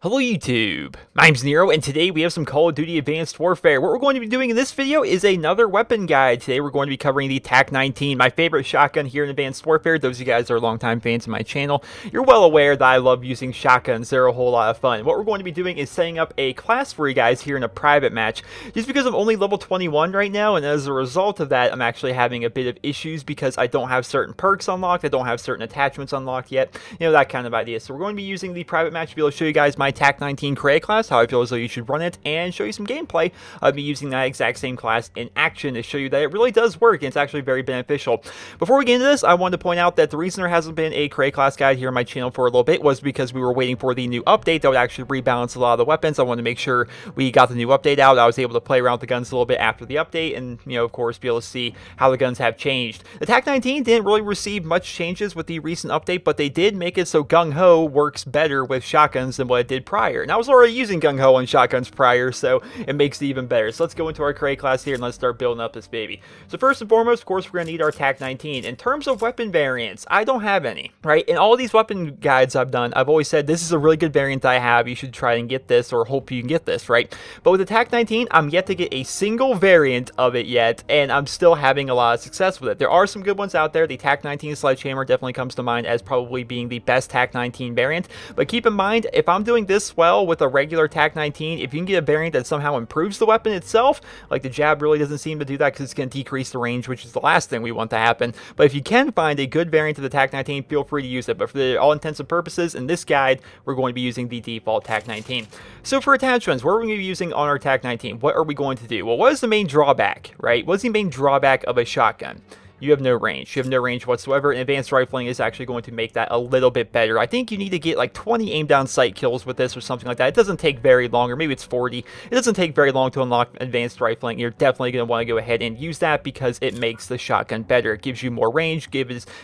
Hello YouTube, my name's Nero, and today we have some Call of Duty Advanced Warfare. What we're going to be doing in this video is another weapon guide. Today we're going to be covering the TAC-19, my favorite shotgun here in Advanced Warfare. Those of you guys that are longtime fans of my channel, you're well aware that I love using shotguns. They're a whole lot of fun. What we're going to be doing is setting up a class for you guys here in a private match, just because I'm only level 21 right now, and as a result of that, I'm actually having a bit of issues because I don't have certain perks unlocked, I don't have certain attachments unlocked yet, you know, that kind of idea. So we're going to be using the private match to be able to show you guys my TAC-19 create class, how I feel as though you should run it, and show you some gameplay of me using that exact same class in action to show you that it really does work and it's actually very beneficial. Before we get into this, I wanted to point out that the reason there hasn't been a create class guide here on my channel for a little bit was because we were waiting for the new update that would actually rebalance a lot of the weapons. I wanted to make sure we got the new update out. I was able to play around with the guns a little bit after the update and, you know, of course, be able to see how the guns have changed. The TAC-19 didn't really receive much changes with the recent update, but they did make it so Gung Ho works better with shotguns than what it did prior. And I was already using Gung Ho on shotguns prior, so it makes it even better. So let's go into our create class here and let's start building up this baby. So first and foremost, of course, we're going to need our TAC-19. In terms of weapon variants, I don't have any, right? In all these weapon guides I've done, I've always said this is a really good variant I have. You should try and get this or hope you can get this, right? But with the TAC-19, I'm yet to get a single variant of it yet, and I'm still having a lot of success with it. There are some good ones out there. The TAC-19 Sledgehammer definitely comes to mind as probably being the best TAC-19 variant, but keep in mind, if I'm doing this well with a regular TAC-19, if you can get a variant that somehow improves the weapon itself, like the jab really doesn't seem to do that because it's going to decrease the range, which is the last thing we want to happen. But if you can find a good variant of the TAC-19, feel free to use it. But for all intents and purposes, in this guide, we're going to be using the default TAC-19. So for attachments, what are we going to be using on our TAC-19? What are we going to do? Well, what is the main drawback, right? What's the main drawback of a shotgun? You have no range. You have no range whatsoever, and advanced rifling is actually going to make that a little bit better. I think you need to get like 20 aim down sight kills with this or something like that. It doesn't take very long, or maybe it's 40. It doesn't take very long to unlock advanced rifling. You're definitely going to want to go ahead and use that because it makes the shotgun better. It gives you more range,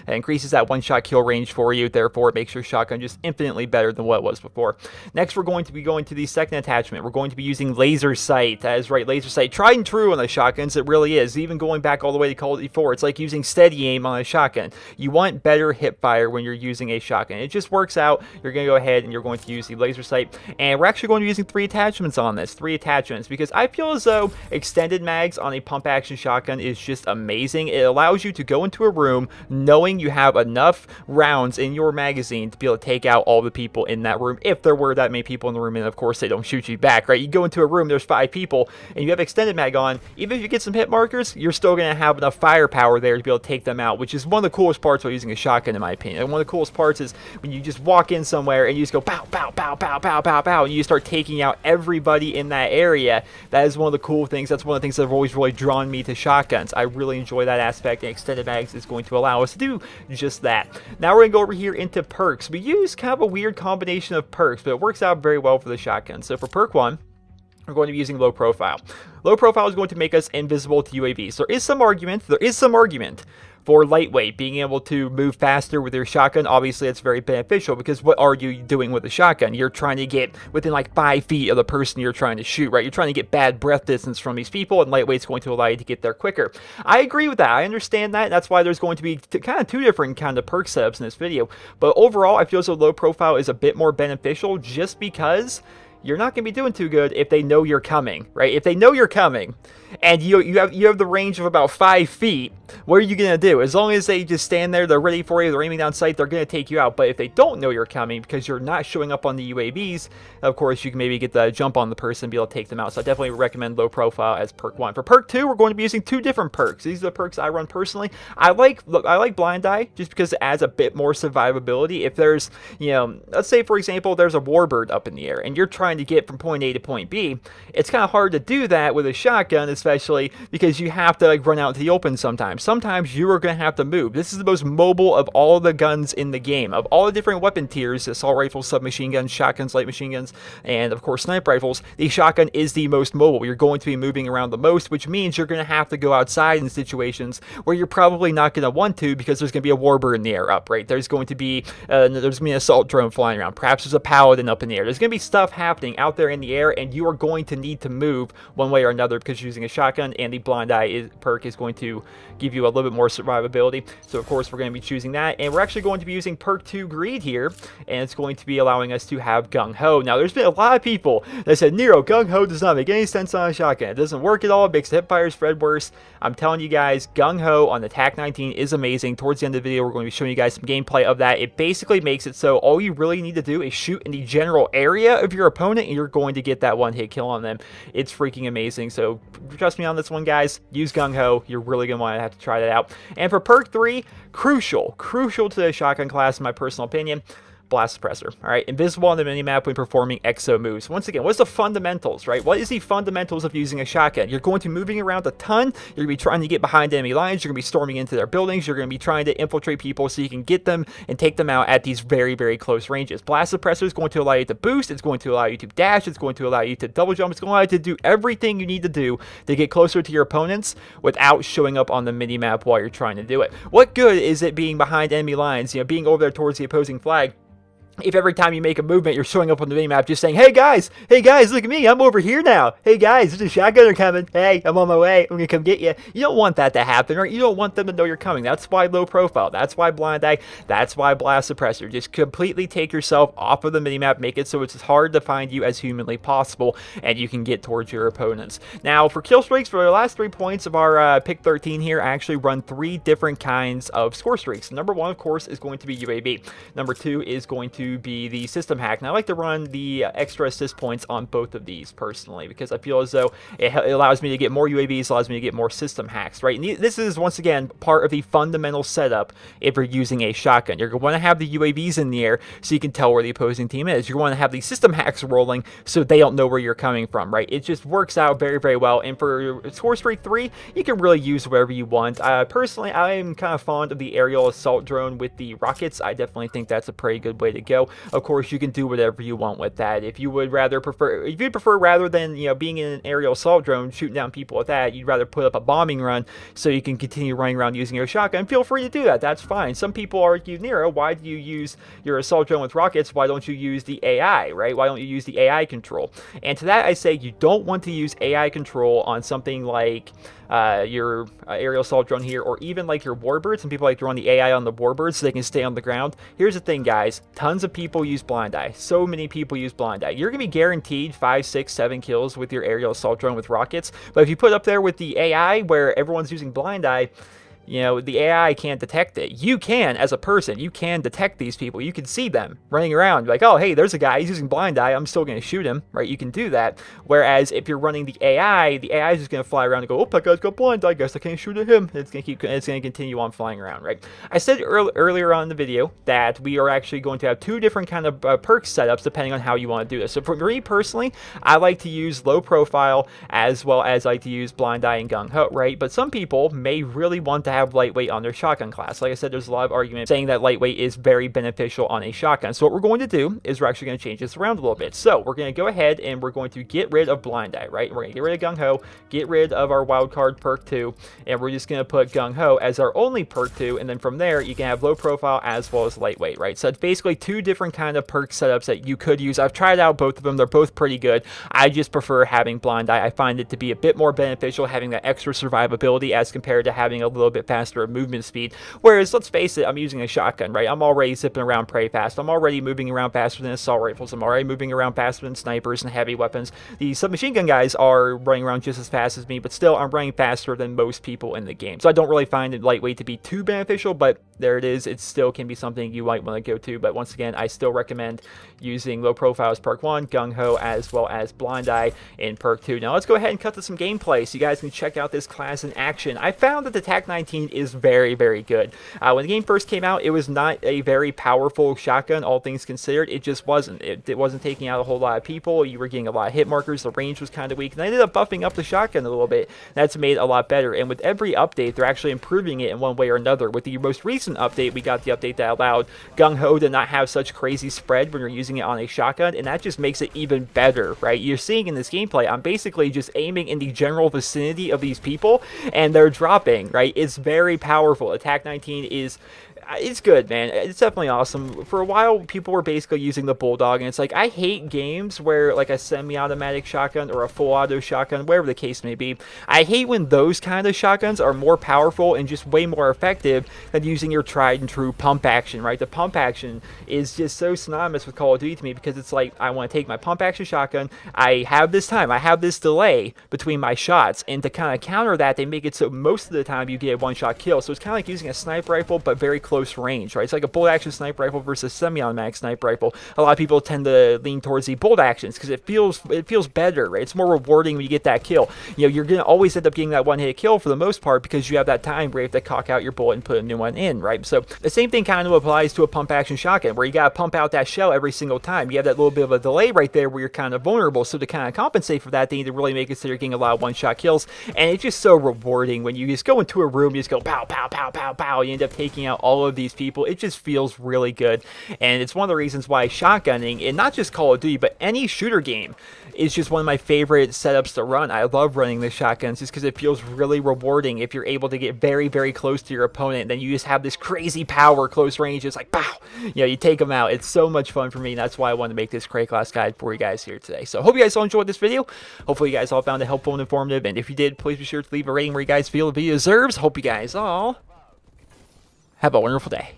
increases that one-shot kill range for you, therefore it makes your shotgun just infinitely better than what it was before. Next, we're going to be going to the second attachment. We're going to be using laser sight. That is right, laser sight. Tried and true on the shotguns, it really is. Even going back all the way to Call of Duty 4, it's like using steady aim on a shotgun. You want better hip fire when you're using a shotgun. It just works out. You're going to go ahead and you're going to use the laser sight, and we're actually going to be using 3 attachments on this. 3 attachments, because I feel as though extended mags on a pump action shotgun is just amazing. It allows you to go into a room knowing you have enough rounds in your magazine to be able to take out all the people in that room, if there were that many people in the room, and of course they don't shoot you back, right? You go into a room, there's 5 people, and you have extended mag on. Even if you get some hit markers, you're still going to have enough firepower there to be able to take them out, which is one of the coolest parts about using a shotgun, in my opinion. And one of the coolest parts is when you just walk in somewhere and you just go pow, pow, pow, pow, pow, pow, pow, and you start taking out everybody in that area. That is one of the cool things. That's one of the things that have always really drawn me to shotguns. I really enjoy that aspect, and extended mags is going to allow us to do just that. Now we're going to go over here into perks. We use kind of a weird combination of perks, but it works out very well for the shotgun. So for perk 1, we're going to be using low profile. Low profile is going to make us invisible to UAVs. There is some argument for lightweight, being able to move faster with your shotgun. Obviously, it's very beneficial because what are you doing with a shotgun? You're trying to get within like 5 feet of the person you're trying to shoot, right? You're trying to get bad breath distance from these people, and lightweight's going to allow you to get there quicker. I agree with that. I understand that. That's why there's going to be kind of 2 different kind of perk setups in this video. But overall, I feel as though low profile is a bit more beneficial just because you're not going to be doing too good if they know you're coming, right? If they know you're coming and you have the range of about 5 feet, what are you going to do? As long as they just stand there, they're ready for you, they're aiming down sight, they're going to take you out. But if they don't know you're coming because you're not showing up on the UAVs, of course, you can maybe get the jump on the person and be able to take them out. So I definitely recommend low profile as perk 1. For perk 2, we're going to be using 2 different perks. These are the perks I run personally. I like blind eye just because it adds a bit more survivability. If there's, you know, let's say for example, there's a warbird up in the air and you're trying to get from point A to point B, it's kind of hard to do that with a shotgun, especially because you have to like run out into the open sometimes. Sometimes you are going to have to move. This is the most mobile of all the guns in the game. Of all the different weapon tiers, assault rifles, submachine guns, shotguns, light machine guns, and of course sniper rifles, the shotgun is the most mobile. You're going to be moving around the most, which means you're going to have to go outside in situations where you're probably not going to want to because there's going to be a warbird in the air up, right? There's going to be an assault drone flying around. Perhaps there's a paladin up in the air. There's going to be stuff happening out there in the air, and you are going to need to move one way or another because you're using a shotgun, and the blind eye perk is going to give you a little bit more survivability. So of course we're going to be choosing that, and we're actually going to be using perk 2 greed here, and it's going to be allowing us to have gung ho. Now there's been a lot of people that said, Nero, gung ho does not make any sense on a shotgun. It doesn't work at all. It makes the hipfire spread worse. I'm telling you guys, gung ho on the TAC-19 is amazing. Towards the end of the video, we're going to be showing you guys some gameplay of that. It basically makes it so all you really need to do is shoot in the general area of your opponent, and you're going to get that one hit kill on them. It's freaking amazing. So trust me on this one, guys. Use gung ho. You're really going to want to have to try that out. And for perk 3, crucial to the shotgun class in my personal opinion, blast suppressor. All right, invisible on the minimap when performing exo moves. Once again, what's the fundamentals, right? What is the fundamentals of using a shotgun? You're going to be moving around a ton. You're going to be trying to get behind enemy lines. You're going to be storming into their buildings. You're going to be trying to infiltrate people so you can get them and take them out at these very, very close ranges. Blast suppressor is going to allow you to boost. It's going to allow you to dash. It's going to allow you to double jump. It's going to allow you to do everything you need to do to get closer to your opponents without showing up on the minimap while you're trying to do it. What good is it being behind enemy lines, being over there towards the opposing flag, if every time you make a movement, you're showing up on the minimap just saying, hey guys, look at me, I'm over here now. Hey guys, there's a shotgunner coming. Hey, I'm on my way. I'm going to come get you. You don't want that to happen, right? You don't want them to know you're coming. That's why low profile. That's why blind eye. That's why blast suppressor. Just completely take yourself off of the minimap, make it so it's as hard to find you as humanly possible, and you can get towards your opponents. Now, for kill streaks, for the last 3 points of our pick 13 here, I actually run 3 different kinds of score streaks. Number 1, of course, is going to be UAV. Number 2 is going to be the system hack. And I like to run the extra assist points on both of these personally, because I feel as though it allows me to get more UAVs, allows me to get more system hacks, right? And this is, once again, part of the fundamental setup if you're using a shotgun. You're going to have the UAVs in the air so you can tell where the opposing team is. You're going to have the system hacks rolling so they don't know where you're coming from, right? It just works out very, very well. And for score streak 3, you can really use whatever you want. Personally, I am kind of fond of the aerial assault drone with the rockets. I definitely think that's a pretty good way to go. Of course, you can do whatever you want with that. If you would prefer rather than being in an aerial assault drone shooting down people with that, you'd rather put up a bombing run so you can continue running around using your shotgun, feel free to do that. That's fine. Some people argue, Nero, why do you use your assault drone with rockets? Why don't you use the AI, right? Why don't you use the AI control? And to that I say, you don't want to use AI control on something like your aerial assault drone here, or even like your warbirds. Some people like to run the AI on the warbirds so they can stay on the ground. Here's the thing, guys. Tons of people use blind eye. So many people use blind eye. You're going to be guaranteed 5, 6, 7 kills with your aerial assault drone with rockets. But if you put up there with the AI where everyone's using blind eye, the AI can't detect it. You can, as a person, you can detect these people. You can see them running around. You're like, oh, hey, there's a guy. He's using blind eye. I'm still going to shoot him, right? You can do that. Whereas if you're running the AI is just going to fly around and go, oh, that guy's got blind eye. I guess I can't shoot at him. It's going to continue on flying around, right? I said earlier on in the video that we are actually going to have 2 different kind of perk setups depending on how you want to do this. So for me personally, I like to use low profile as well as I like to use blind eye and gung ho, right? But some people may really want to have lightweight on their shotgun class. Like I said, there's a lot of arguments saying that lightweight is very beneficial on a shotgun. So what we're going to do is we're actually going to change this around a little bit. So we're going to go ahead and we're going to get rid of blind eye, right? We're going to get rid of gung ho, get rid of our wild card perk 2, and we're just going to put gung ho as our only perk 2, and then from there you can have low profile as well as lightweight, right? So it's basically 2 different kind of perk setups that you could use. I've tried out both of them. They're both pretty good. I just prefer having blind eye. I find it to be a bit more beneficial having that extra survivability as compared to having a little bit faster movement speed. Whereas, let's face it, I'm using a shotgun, right? I'm already zipping around pretty fast. I'm already moving around faster than assault rifles. I'm already moving around faster than snipers and heavy weapons. The submachine gun guys are running around just as fast as me, but still, I'm running faster than most people in the game. So I don't really find it lightweight to be too beneficial, but there it is. It still can be something you might want to go to, but once again, I still recommend using low profile as perk 1, gung ho as well as blind eye in perk 2. Now let's go ahead and cut to some gameplay so you guys can check out this class in action. I found that the TAC-19 is very, very good. When the game first came out, it was not a very powerful shotgun, all things considered. It just wasn't. It wasn't taking out a whole lot of people. You were getting a lot of hit markers. The range was kind of weak, and I ended up buffing up the shotgun a little bit. That's made it a lot better, and with every update, they're actually improving it in one way or another. With the most recent update, we got the update that allowed gung ho to not have such crazy spread when you're using it on a shotgun, and that just makes it even better, right? You're seeing in this gameplay, I'm basically just aiming in the general vicinity of these people, and they're dropping, right? It's very powerful. The TAC-19 is It's good, man. It's definitely awesome. For a while, people were basically using the Bulldog, and it's like, I hate games where, like, a semi-automatic shotgun or a full-auto shotgun, whatever the case may be, I hate when those kind of shotguns are more powerful and just way more effective than using your tried-and-true pump action, right? The pump action is just so synonymous with Call of Duty to me, because it's like, I want to take my pump action shotgun, I have this time, I have this delay between my shots, and to kind of counter that, they make it so most of the time you get a one-shot kill. So it's kind of like using a sniper rifle, but very close range, right? It's like a bolt action sniper rifle versus semi-automatic sniper rifle. A lot of people tend to lean towards the bolt actions because it feels better, right? It's more rewarding when you get that kill. You know, you're gonna always end up getting that one-hit kill for the most part because you have that time where you have to cock out your bullet and put a new one in, right? So the same thing kind of applies to a pump action shotgun, where you gotta pump out that shell every single time. You have that little bit of a delay right there where you're kind of vulnerable. So to kind of compensate for that, they need to really make it so you're getting a lot of one-shot kills, and it's just so rewarding when you just go into a room, you just go pow, pow, pow, pow, pow. You end up taking out all of these people. It just feels really good, and it's one of the reasons why shotgunning, and not just Call of Duty, but any shooter game, is just one of my favorite setups to run. I love running the shotguns just because it feels really rewarding if you're able to get very, very close to your opponent, and then you just have this crazy power close range. It's like, pow! You know, you take them out. It's so much fun for me, and that's why I wanted to make this Crate Class guide for you guys here today. So, hope you guys all enjoyed this video. Hopefully, you guys all found it helpful and informative, and if you did, please be sure to leave a rating where you guys feel the video deserves. Hope you guys all have a wonderful day.